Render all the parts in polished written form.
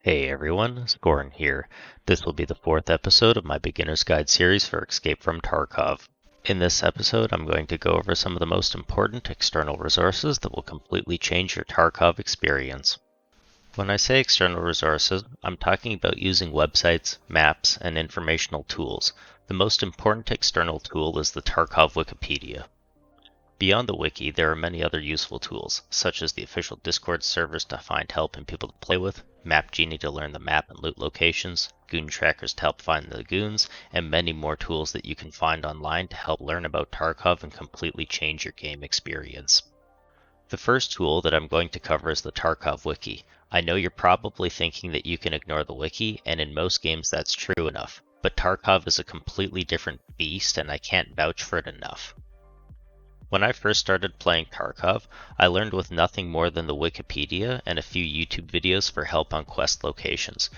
Hey everyone, Skorn here. This will be the fourth episode of my Beginner's Guide series for Escape from Tarkov. In this episode, I'm going to go over some of the most important external resources that will completely change your Tarkov experience. When I say external resources, I'm talking about using websites, maps, and informational tools. The most important external tool is the Tarkov Wikipedia. Beyond the wiki, there are many other useful tools, such as the official Discord servers to find help and people to play with, Map Genie to learn the map and loot locations, goon trackers to help find the goons, and many more tools that you can find online to help learn about Tarkov and completely change your game experience. The first tool that I'm going to cover is the Tarkov wiki. I know you're probably thinking that you can ignore the wiki, and in most games that's true enough, but Tarkov is a completely different beast and I can't vouch for it enough. When I first started playing Tarkov, I learned with nothing more than the Wikipedia and a few YouTube videos for help on quest locations.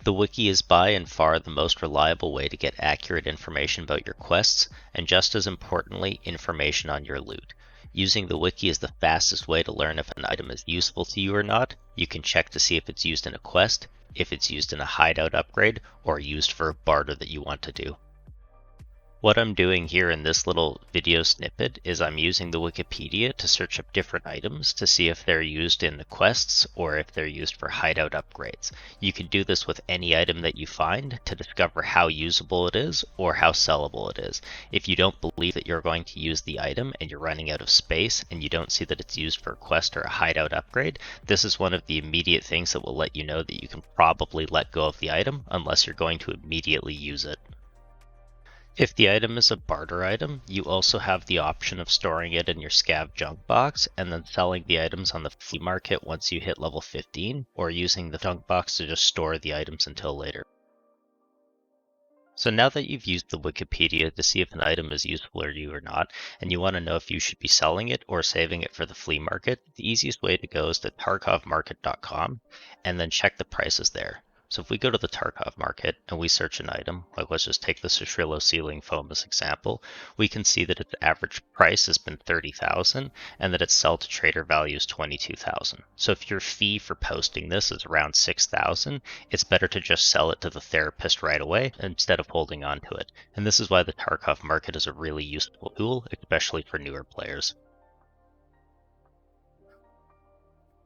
The wiki is by and far the most reliable way to get accurate information about your quests, and just as importantly, information on your loot. Using the wiki is the fastest way to learn if an item is useful to you or not. You can check to see if it's used in a quest, if it's used in a hideout upgrade, or used for a barter that you want to do. What I'm doing here in this little video snippet is I'm using the Wikipedia to search up different items to see if they're used in the quests or if they're used for hideout upgrades. You can do this with any item that you find to discover how usable it is or how sellable it is. If you don't believe that you're going to use the item and you're running out of space and you don't see that it's used for a quest or a hideout upgrade, this is one of the immediate things that will let you know that you can probably let go of the item unless you're going to immediately use it. If the item is a barter item, you also have the option of storing it in your scav junk box and then selling the items on the flea market once you hit level 15, or using the junk box to just store the items until later. So now that you've used the Wikipedia to see if an item is useful to you or not, and you want to know if you should be selling it or saving it for the flea market, the easiest way to go is to tarkovmarket.com and then check the prices there. So if we go to the Tarkov market and we search an item, like let's just take the Shishrillo ceiling foam as example, we can see that its average price has been 30,000 and that its sell to trader value is 22,000. So if your fee for posting this is around 6,000, it's better to just sell it to the therapist right away instead of holding on to it. And this is why the Tarkov market is a really useful tool, especially for newer players.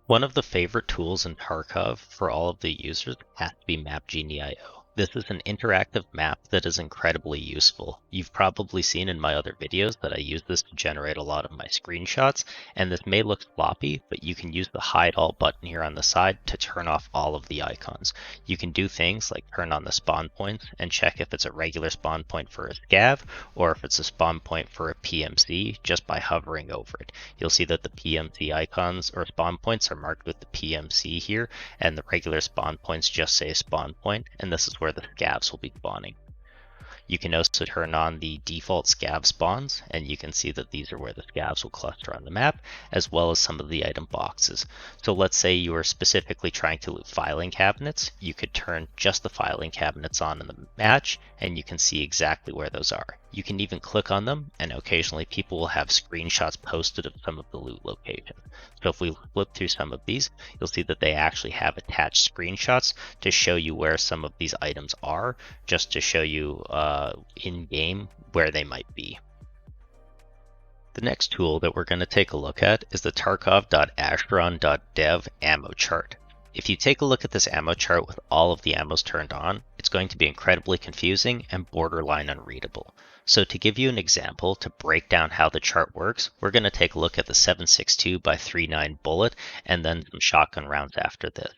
One of the favorite tools in Tarkov for all of the users has to be MapGenie.io. This is an interactive map that is incredibly useful. You've probably seen in my other videos that I use this to generate a lot of my screenshots, and this may look sloppy, but you can use the hide all button here on the side to turn off all of the icons. You can do things like turn on the spawn points and check if it's a regular spawn point for a scav or if it's a spawn point for a PMC just by hovering over it. You'll see that the PMC icons or spawn points are marked with the PMC here, and the regular spawn points just say spawn point, and this is where the scavs will be spawning. You can also turn on the default scav spawns, and you can see that these are where the scavs will cluster on the map, as well as some of the item boxes. So let's say you are specifically trying to loot filing cabinets, you could turn just the filing cabinets on in the match, and you can see exactly where those are. You can even click on them, and occasionally people will have screenshots posted of some of the loot locations. So if we flip through some of these, you'll see that they actually have attached screenshots to show you where some of these items are, just to show you in-game where they might be. The next tool that we're going to take a look at is the tarkov.ashron.dev ammo chart. If you take a look at this ammo chart with all of the ammos turned on, it's going to be incredibly confusing and borderline unreadable. So to give you an example to break down how the chart works, we're going to take a look at the 7.62x39 bullet and then some shotgun rounds after this.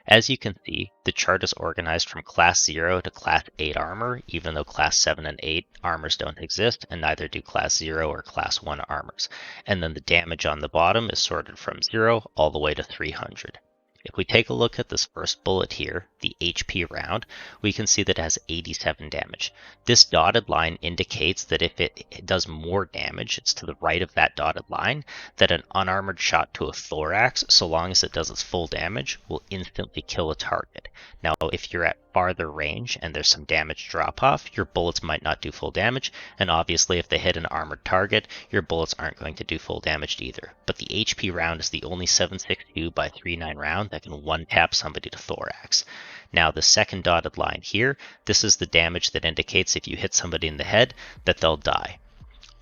As you can see, the chart is organized from class 0 to class 8 armor, even though class 7 and 8 armors don't exist, and neither do class 0 or class 1 armors. And then the damage on the bottom is sorted from 0 all the way to 300. If we take a look at this first bullet here, the HP round, we can see that it has 87 damage. This dotted line indicates that if it does more damage, it's to the right of that dotted line, that an unarmored shot to a thorax, so long as it does its full damage, will instantly kill a target. Now, if you're at farther range and there's some damage drop off, your bullets might not do full damage, and obviously if they hit an armored target, your bullets aren't going to do full damage either. But the HP round is the only 7.62 by 3.9 round that can one-tap somebody to thorax. Now the second dotted line here, this is the damage that indicates if you hit somebody in the head that they'll die.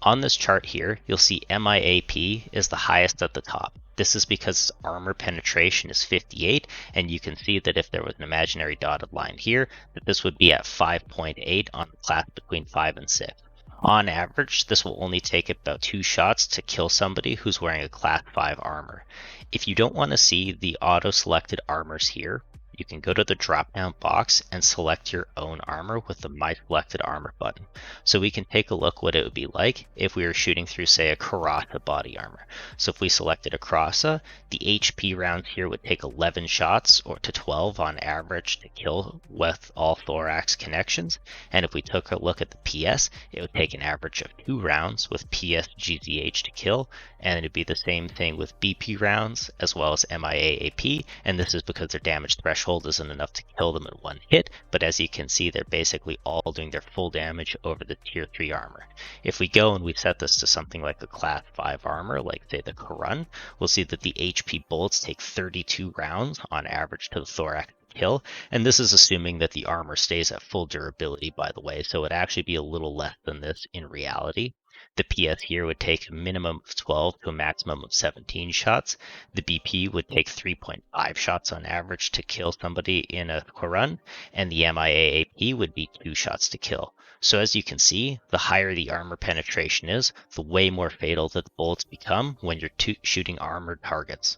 On this chart here, you'll see MIAP is the highest at the top. This is because armor penetration is 58, and you can see that if there was an imaginary dotted line here, that this would be at 5.8 on the class between 5 and 6. On average, this will only take about 2 shots to kill somebody who's wearing a class 5 armor. If you don't want to see the auto-selected armors here, you can go to the drop-down box and select your own armor with the My Selected Armor button. So we can take a look what it would be like if we were shooting through, say, a Karasa body armor. So if we selected a Karasa, the HP rounds here would take 11 shots, or to 12 on average, to kill with all thorax connections. And if we took a look at the PS, it would take an average of 2 rounds with PS GZH to kill. And it'd be the same thing with BP rounds as well as MIAAP, and this is because their damage threshold isn't enough to kill them in one hit, but as you can see, they're basically all doing their full damage over the tier 3 armor. If we go and we set this to something like a class 5 armor, like say the Karun, we'll see that the HP bullets take 32 rounds on average to the thorax kill, and this is assuming that the armor stays at full durability, by the way, so it'd actually be a little less than this in reality. The PS here would take a minimum of 12 to a maximum of 17 shots. The BP would take 3.5 shots on average to kill somebody in a run, and the MIAAP would be 2 shots to kill. So as you can see, the higher the armor penetration is, the way more fatal that the bullets become when you're shooting armored targets.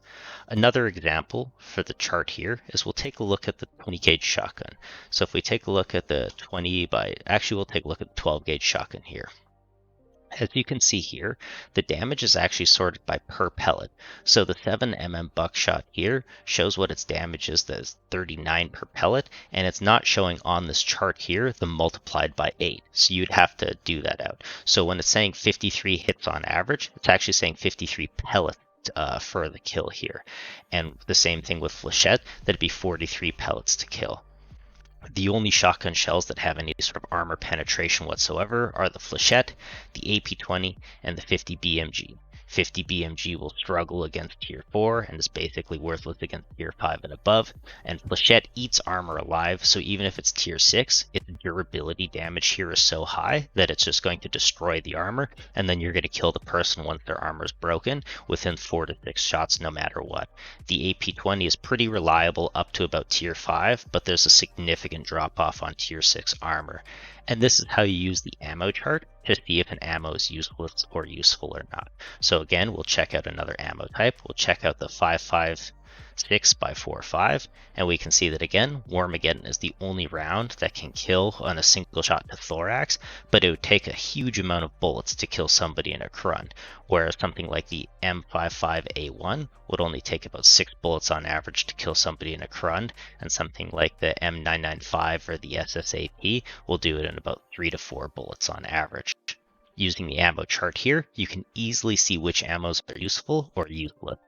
Another example for the chart here is we'll take a look at the 20 gauge shotgun. So if we take a look at the we'll take a look at the 12 gauge shotgun here. As you can see here, the damage is actually sorted by per pellet. So the 7mm buckshot here shows what its damage is, that is 39 per pellet, and it's not showing on this chart here the multiplied by 8. So you'd have to do that out. So when it's saying 53 hits on average, it's actually saying 53 pellets for the kill here. And the same thing with Flechette, that'd be 43 pellets to kill. The only shotgun shells that have any sort of armor penetration whatsoever are the Flechette, the Ep.4, and the 50 BMG. 50 BMG will struggle against tier 4 and is basically worthless against tier 5 and above, and Flechette eats armor alive, so even if it's tier 6, its durability damage here is so high that it's just going to destroy the armor, and then you're going to kill the person once their armor is broken within 4 to 6 shots no matter what. The Ep.4 is pretty reliable up to about tier 5, but there's a significant drop off on tier 6 armor. And this is how you use the ammo chart to see if an ammo is useless or useful or not. So again, we'll check out another ammo type. We'll check out the 5.56 by 4.5, and we can see that again, Warmageddon is the only round that can kill on a single shot to thorax, but it would take a huge amount of bullets to kill somebody in a crun, whereas something like the M55A1 would only take about 6 bullets on average to kill somebody in a crun, and something like the M995 or the SSAP will do it in about 3 to 4 bullets on average. Using the ammo chart here, you can easily see which ammos are useful or useless.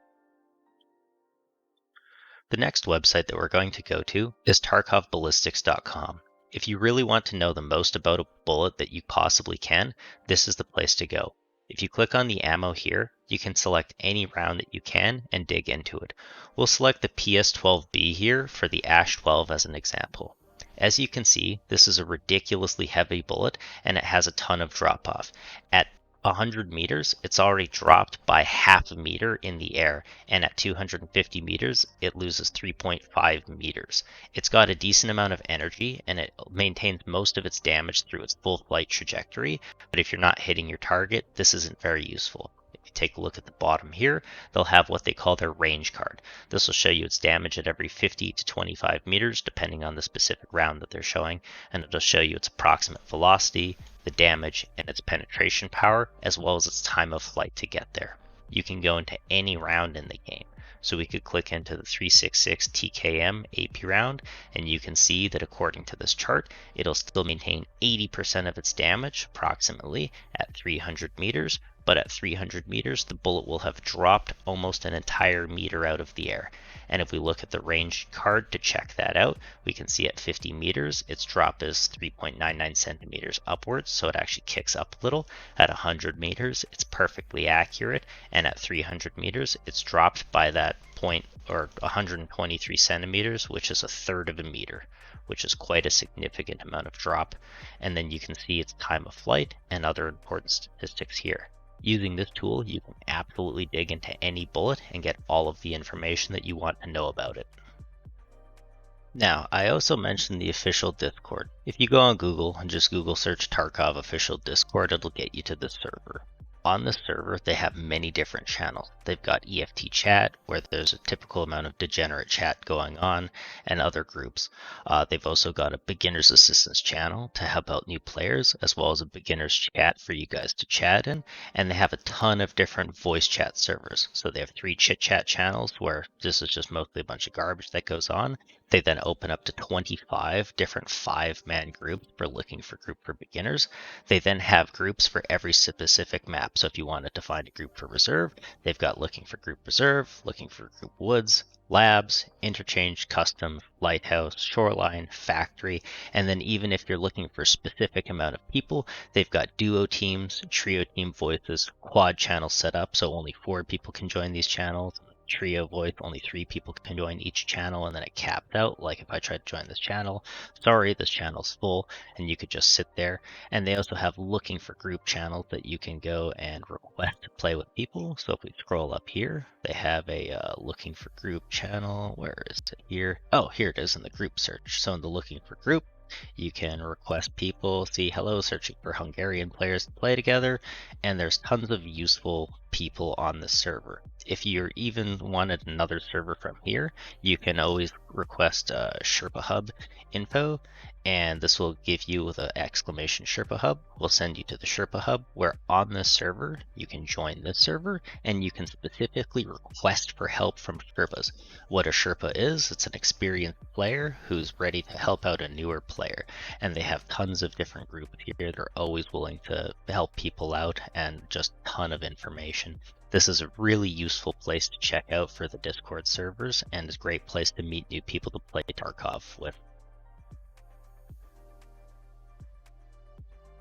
The next website that we're going to go to is tarkovballistics.com. If you really want to know the most about a bullet that you possibly can, this is the place to go. If you click on the ammo here, you can select any round that you can and dig into it. We'll select the PS12B here for the Ash 12 as an example. As you can see, this is a ridiculously heavy bullet and it has a ton of drop off. At 100 meters, it's already dropped by half a meter in the air, and at 250 meters, it loses 3.5 meters. It's got a decent amount of energy, and it maintains most of its damage through its full flight trajectory, but if you're not hitting your target, this isn't very useful. If you take a look at the bottom here, they'll have what they call their range card. This will show you its damage at every 50 to 25 meters, depending on the specific round that they're showing, and it'll show you its approximate velocity, the damage, and its penetration power, as well as its time of flight to get there. You can go into any round in the game. So we could click into the 366 TKM AP round, and you can see that according to this chart, it'll still maintain 80% of its damage, approximately, at 300 meters, but at 300 meters, the bullet will have dropped almost an entire meter out of the air. And if we look at the range card to check that out, we can see at 50 meters, its drop is 3.99 centimeters upwards, so it actually kicks up a little. At 100 meters, it's perfectly accurate, and at 300 meters, it's dropped by that point, or 123 centimeters, which is a third of a meter, which is quite a significant amount of drop. And then you can see its time of flight and other important statistics here. Using this tool, you can absolutely dig into any bullet and get all of the information that you want to know about it. Now, I also mentioned the official Discord. If you go on Google and just Google search Tarkov official Discord, it'll get you to this server. On the server, they have many different channels. They've got EFT chat, where there's a typical amount of degenerate chat going on, and other groups. They've also got a beginner's assistance channel to help out new players, as well as a beginner's chat for you guys to chat in. And they have a ton of different voice chat servers. So they have 3 chit chat channels, where this is just mostly a bunch of garbage that goes on. They then open up to 25 different 5-man groups for looking for group for beginners. They then have groups for every specific map. So if you wanted to find a group for reserve, they've got looking for group reserve, looking for group woods, labs, interchange, custom, lighthouse, shoreline, factory, and then even if you're looking for a specific amount of people, they've got duo teams, trio team voices, quad channels set up, so only 4 people can join these channels. Trio voice, only 3 people can join each channel, and then it capped out. Like if I tried to join this channel, sorry, this channel's full, and you could just sit there. And they also have looking for group channels that you can go and request to play with people. So if we scroll up here, they have a looking for group channel. Where is it here? Oh, here it is in the group search. So in the looking for group, you can request people, see hello, searching for Hungarian players to play together, and there's tons of useful people on the server. If you even wanted another server from here, you can always request Sherpa Hub info, and this will give you the exclamation Sherpa Hub. We'll send you to the Sherpa Hub, where on this server, you can join this server, and you can specifically request for help from Sherpas. What a Sherpa is, it's an experienced player who's ready to help out a newer player, and they have tons of different groups here. They're always willing to help people out, and just a ton of information. This is a really useful place to check out for the Discord servers, and is a great place to meet new people to play Tarkov with.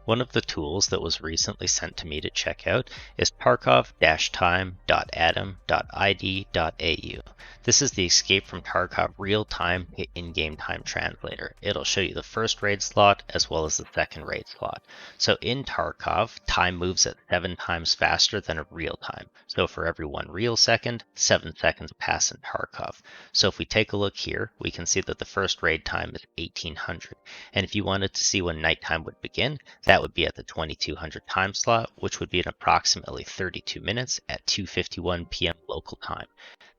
One of the tools that was recently sent to me to check out is tarkov-time.atom.id.au. This is the Escape from Tarkov real-time in-game time translator. It'll show you the first raid slot as well as the second raid slot. So in Tarkov, time moves at 7 times faster than a real time. So for every 1 real second, 7 seconds pass in Tarkov. So if we take a look here, we can see that the first raid time is 1800. And if you wanted to see when nighttime would begin, that would be at the 2200 time slot, which would be in approximately 32 minutes at 2:51 p.m. local time.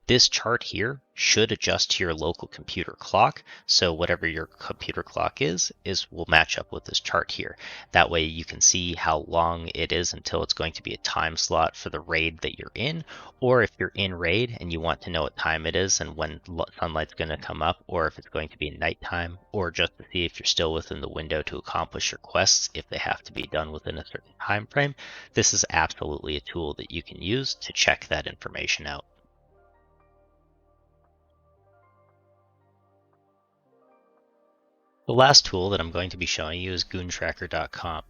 This chart here should adjust to your local computer clock, so whatever your computer clock is will match up with this chart here. That way you can see how long it is until it's going to be a time slot for the raid that you're in, or if you're in raid and you want to know what time it is and when sunlight's going to come up, or if it's going to be nighttime, or just to see if you're still within the window to accomplish your quests if they have to be done within a certain time frame. This is absolutely a tool that you can use to check that information out. The last tool that I'm going to be showing you is goontracker.com.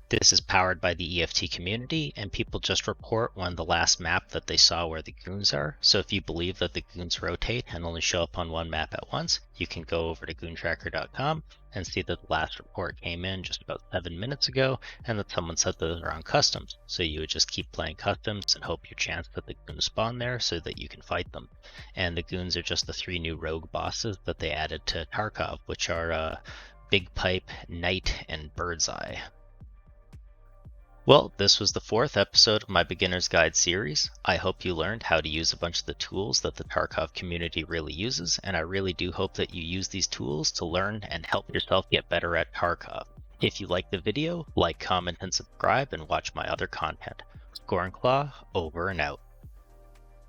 This is powered by the EFT community, and people just report when the last map that they saw where the goons are. So if you believe that the goons rotate and only show up on one map at once, you can go over to goontracker.com and see that the last report came in just about 7 minutes ago, and that someone said that they're on customs. So you would just keep playing customs and hope your chance that the goons spawn there so that you can fight them. And the goons are just the 3 new rogue bosses that they added to Tarkov, which are Big Pipe, Knight, and Birdseye. Well, this was the 4th episode of my Beginner's Guide series. I hope you learned how to use a bunch of the tools that the Tarkov community really uses, and I really do hope that you use these tools to learn and help yourself get better at Tarkov. If you liked the video, like, comment, and subscribe, and watch my other content. SkornClaw, over and out.